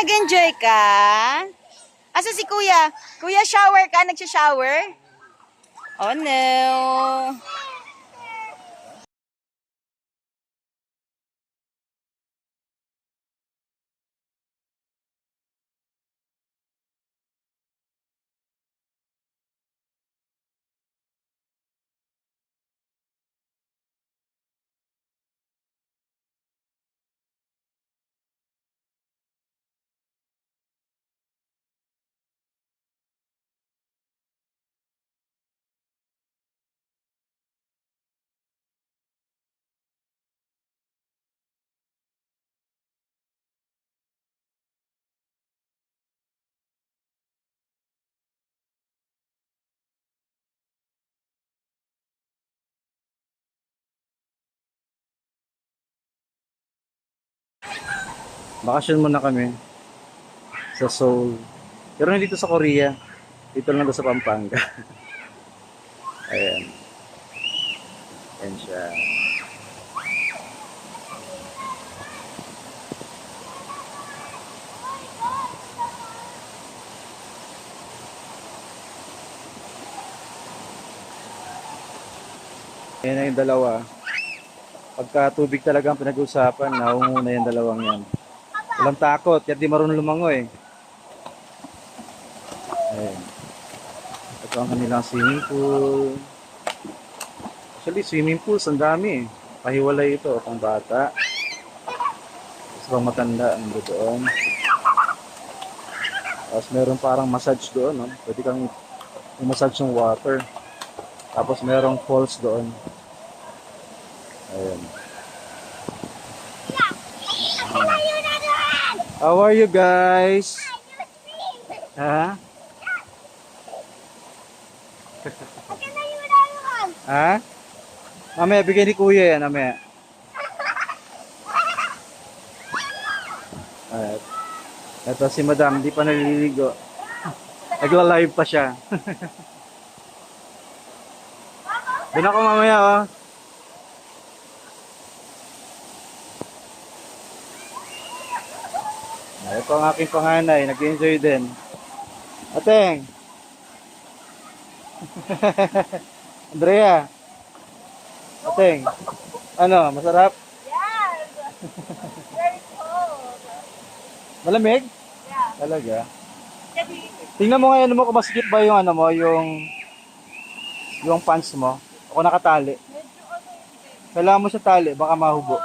Nag-enjoy ka? Asa si kuya? Kuya, shower ka? Nagsha-shower? Oh no. Bakasyon muna kami sa Seoul. Pero hindi dito sa Korea. Dito lang doon sa Pampanga. Ayan. Ayan siya. Ayan na yung dalawa. Pagka tubig talaga ang pinag-uusapan, naunguna yung dalawang yan. Walang takot, yan di marunong lumangoy. Ayan. Ito ang kanilang swimming pool. Actually, swimming pools, ang dami eh. Pahiwalay ito, pang bata. Tapos pang matanda, nando doon. Tapos meron parang massage doon, no? Pwede kang i-massage yung water. Tapos merong falls doon. Ayan. How are you guys? Ha? Ha? Mamaya, bigay ni kuya yan, mamaya. Alright. Ito si madam, hindi pa naliligo. Nagla-live pa siya. Doon ako mamaya, oh. Ito ang aking panganay, nag-enjoy din. Ateng! Andrea! Ateng! Ano, masarap? Yes! Very cold. Malamig? Yeah. Talaga? Tingnan mo ngayon mo kung masikip ba yung ano mo, yung pants mo. Ako nakatali. Kailangan mo sa tali, baka mahubo.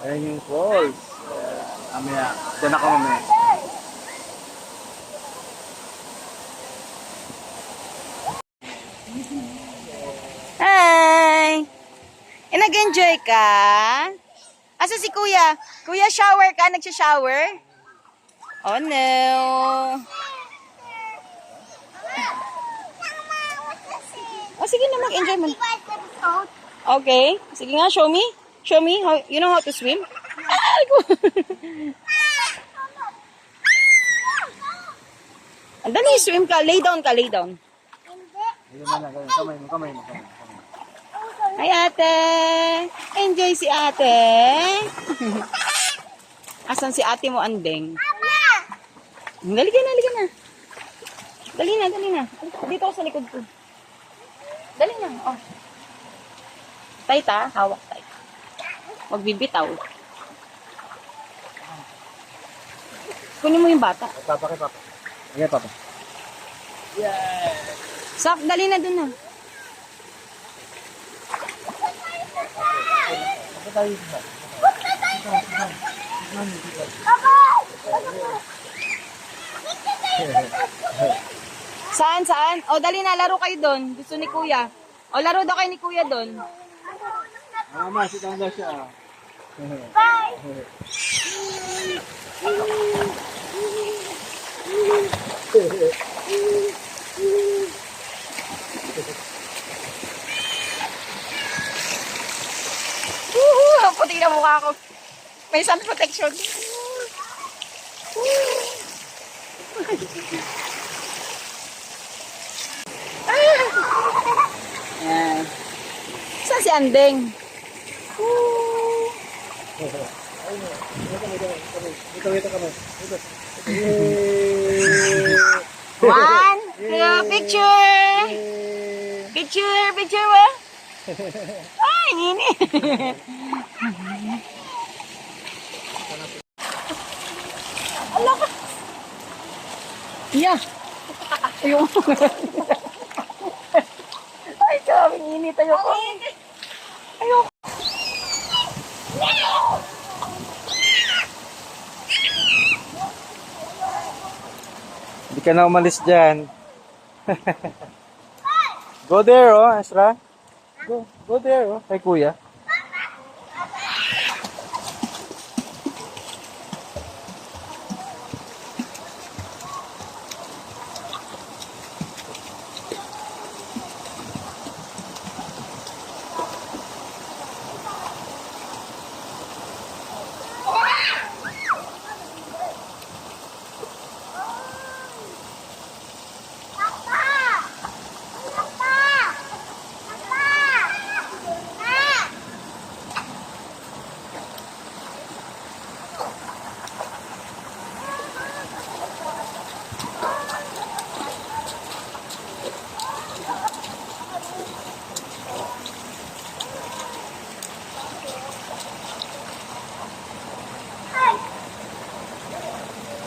Ayan yung falls. Mamaya, dyan ako mamaya. Hi! Nag-enjoy ka? Asa si kuya? Kuya, shower ka? Nagsha-shower? Oh no. Oh, sige na, mag-enjoy mo. Okay. Sige nga, show me. Show me. How, you know how to swim? Andali, swim ka. Lay down ka, lay down. Kamay mo. Hi, ate. Enjoy si ate. Asan si ate mo, Andeng? Dali ka na. Dali na. Dito ako sa likod ko. Dali na. Oh. Tight ha. Hawak tight. Huwag bibitaw. Kunin mo yung bata. Papa. Ayan, papa. Sak, dali na dun na. Saan? O, dali na. Laro kayo dun. Gusto ni kuya. O, laro daw kayo ni kuya dun. Mama, sitang daw siya. Bye! Ang puti na mukha ko. May sun protection. Ayan. Saan si Andeng? One, two, picture! Picture, picture ba? Ay, ini. Allah ka. Yeah. Ayun. Ay, kaming init. Ayoko. Ayoko. Hindi ka na umalis dyan. Go there, oh, Ezra. Go there, oh, kay kuya.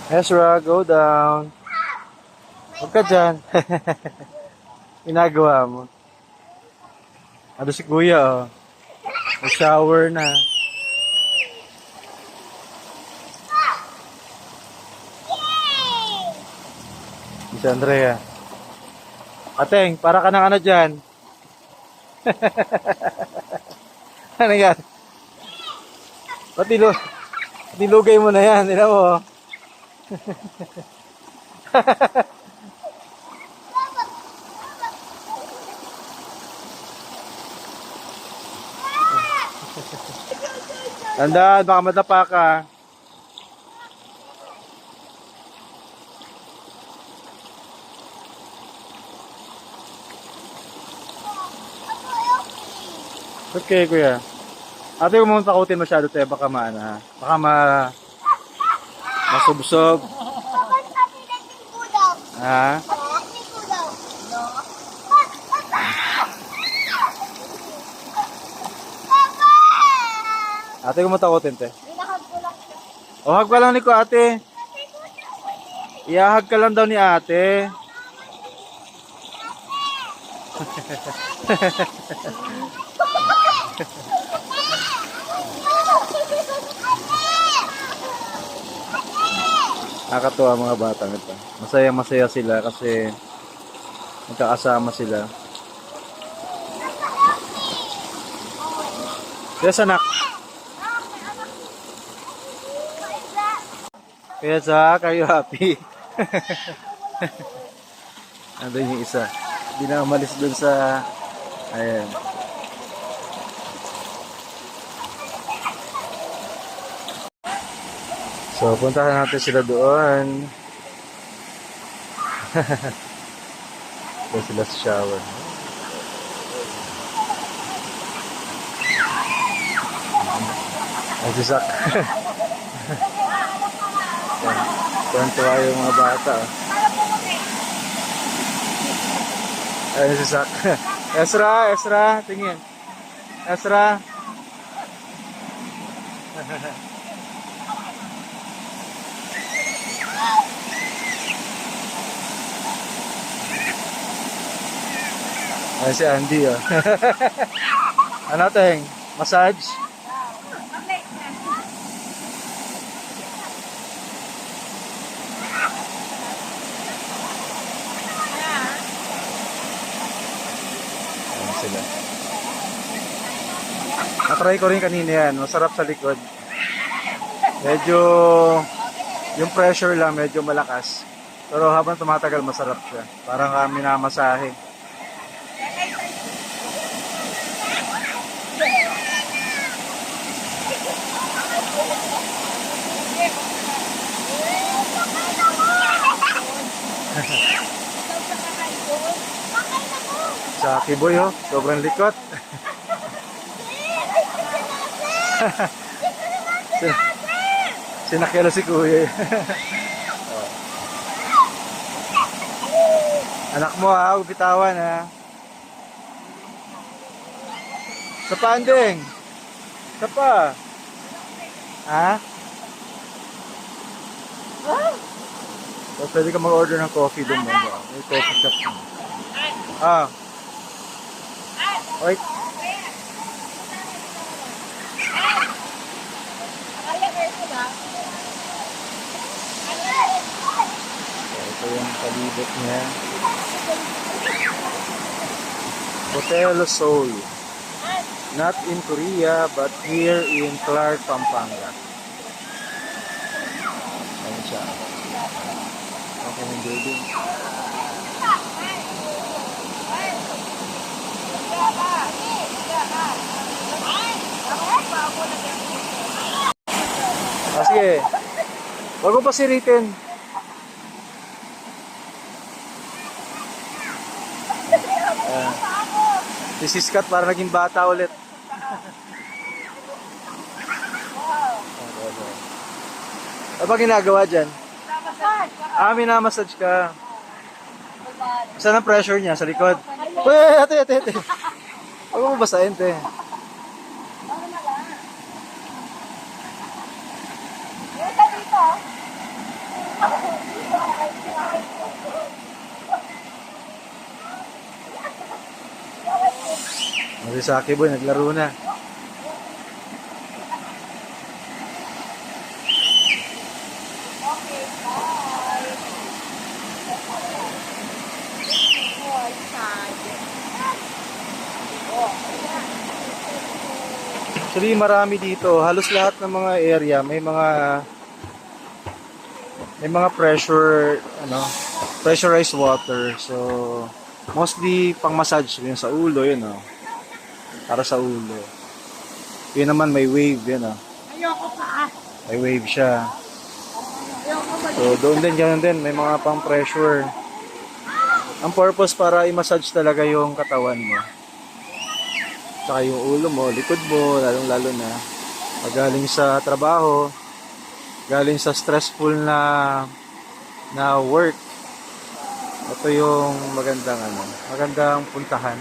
Ezra, go down. Huwag ka dyan. Ginagawa mo. Ano si kuya, oh. Nag-shower na. Si Andrea. Ateng, para ka ng ano dyan. Ano yan? Ba't nilugay mo na yan? Tignan mo, oh. Tandaan, baka madapa ka. Okay, kuya. Ate, huwag mong takutin masyado tayo, baka maana, ha? Baka masubsob. Ha? Ate, huwag mong takutin, te. O, hag ka lang ni ko, ate. Iahag ka lang daw ni ate. Nakakatuwa mga batang ito. Masaya-masaya sila kasi magkakasama sila. Yes, anak. Kaya Zach, are you happy? Andun yung isa. Hindi na umalis dun sa... Ayan. So, puntahan natin sila doon. Doon sila sa shower. Ay, si Zach. Tuwan-tuwa yung mga bata. Ayun si Zach. Ezra, tingin. Ezra. Ay, si Andy, oh. Ano, teng? Massage? Ayan sila. Natry ko rin kanina yan. Masarap sa likod. Medyo, yung pressure lang, medyo malakas. Pero habang tumatagal, masarap siya. Parang kami minamasahe. Sa Kiboy, oh. Sobrang likot. Sin- Sinakyan na si kuya. Anak mo ha, huwag bitawan ha. Sa panding. Sa pa. Ha? So, pwede ka mag-order ng coffee doon mo. May coffee shop. Ah. Wait. So, ito yung palibot niya. Hotel Seoul. Not in Korea, but here in Clark, Pampanga. Ayan siya. Okay ng building. Ah, sige. Huwag mo pasiritin. Si Siskat para naging bata ulit. Ano ba ginagawa dyan? Ah, minamassage ka. Saan ang pressure niya? Sa likod? Uy, ate. Huwag mo basahin, te. Kasi sa akin, boy, naglaro na. Actually, marami dito. Halos lahat ng mga area may mga pressurized water. So, mostly pang massage yun sa ulo, yun oh. Para sa ulo. Yun naman may wave, yun oh. May wave siya. So, doon din, ganun din. May mga pang pressure. Ang purpose para i-massage talaga yung katawan mo. Saka yung ulo mo, likod mo, lalong-lalo na pag galing sa trabaho, galing sa stressful na work. Ito yung magandang puntahan.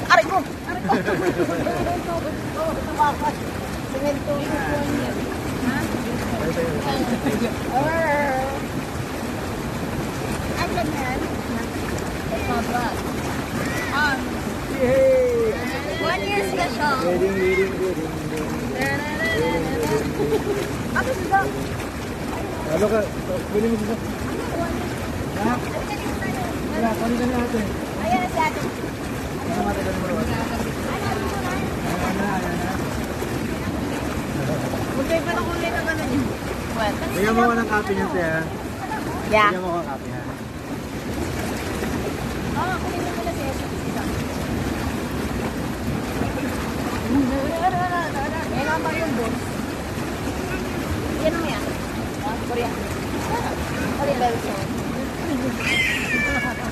Aray ko! Semento. Ayan yan. Yay! 1 year special. Wedding. Ako sila. Ano ka? Pwede mo sila? Ha? Wala, kami na natin. Ayan si ate. Magkaya pa na kulay na gano'n yun. Well, Bigyan mo ko ng copy niya, te, ha? yeah. Bigyan mo ko ng copy, ha? Oo, kunin mo muna si Esa. Yan naman yung boss. Yan mo yan. Korea. Korea Belson.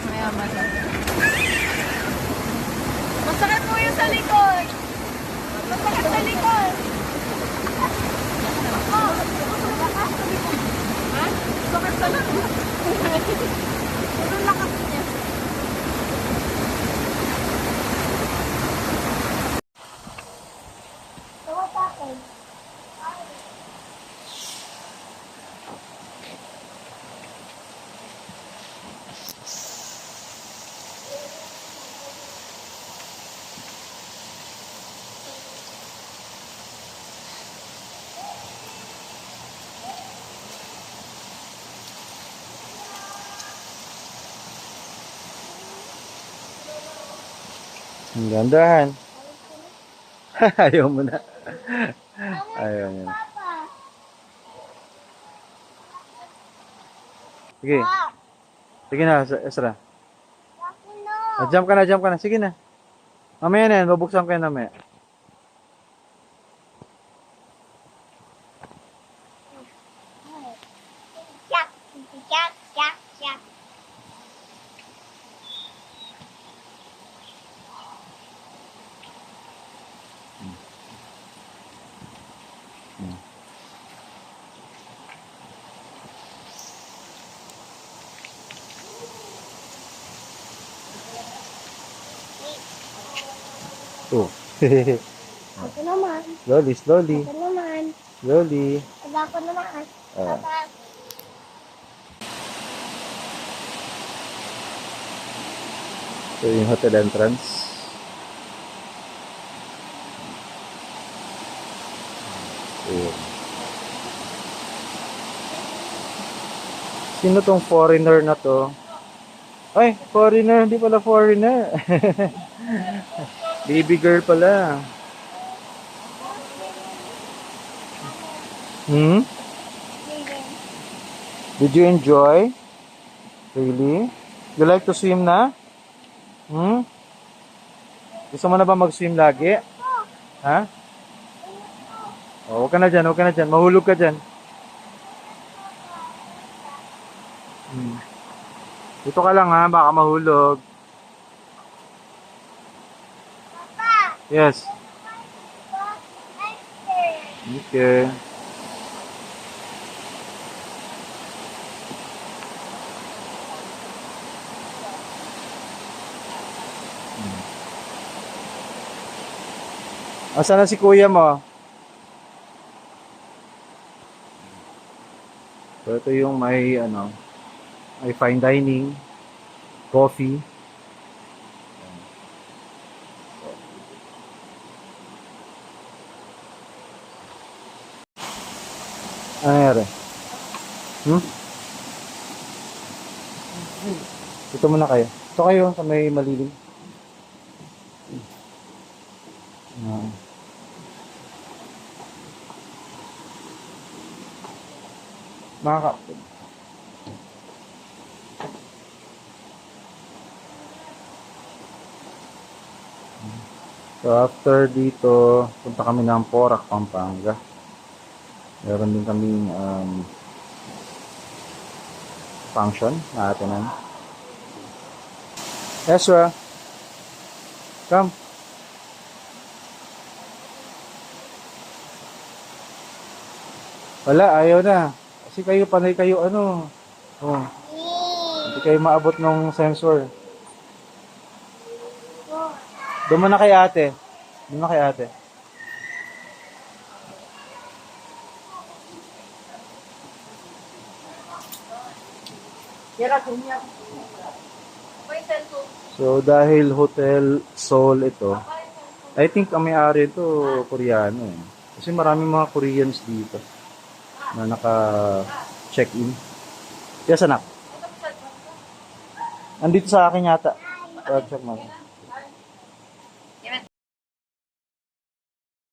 Mayaman lang. Masakit mo yung sa likod. Masakit sa likod. Oh, lakas sa likod. Ha? Sakit sa likod. Anong lakas niya? Ang gandahan. Ayaw mo na. Ayaw mo na. Sige. Sige na, Ezra. Jump ka na, jump ka na. Sige na. Mamaya na yan, babuksan ko yan mamaya. Yak, yak, yak, yak. Oh. Ako naman. Slowly, slowly. Ako naman. Slowly. Ako naman. Ah. So, yung hotel entrance. Ayan. Sino tong foreigner na to? Ay, foreigner, hindi pala foreigner. Baby girl pala. Hmm? Did you enjoy? Really? You like to swim na? Hmm? Gusto mo na ba mag-swim lagi? Ha? Oh, huwag ka na dyan, huwag ka na dyan. Mahulog ka dyan. Dito ka lang ha, baka mahulog. Yes. Okay. Asan na si kuya mo? So ito yung may may fine dining, coffee. Ano nangyari? Dito muna kayo. Ito kayo sa may malilim. Mga kapatid. So after dito, punta kami ng Porac, Pampanga. Meron din kaming function na atinan. Ezra, come. Wala, ayaw na. Kasi kayo, panay kayo, oh, hindi kayo maabot ng sensor. Doon mo na kay ate. Doon na kay ate. So, dahil Hotel Seoul ito, I think ang may-ari ito, Koreano. Kasi maraming mga Koreans dito na naka-check-in. Yes, anak. Andito sa akin yata. Check mo.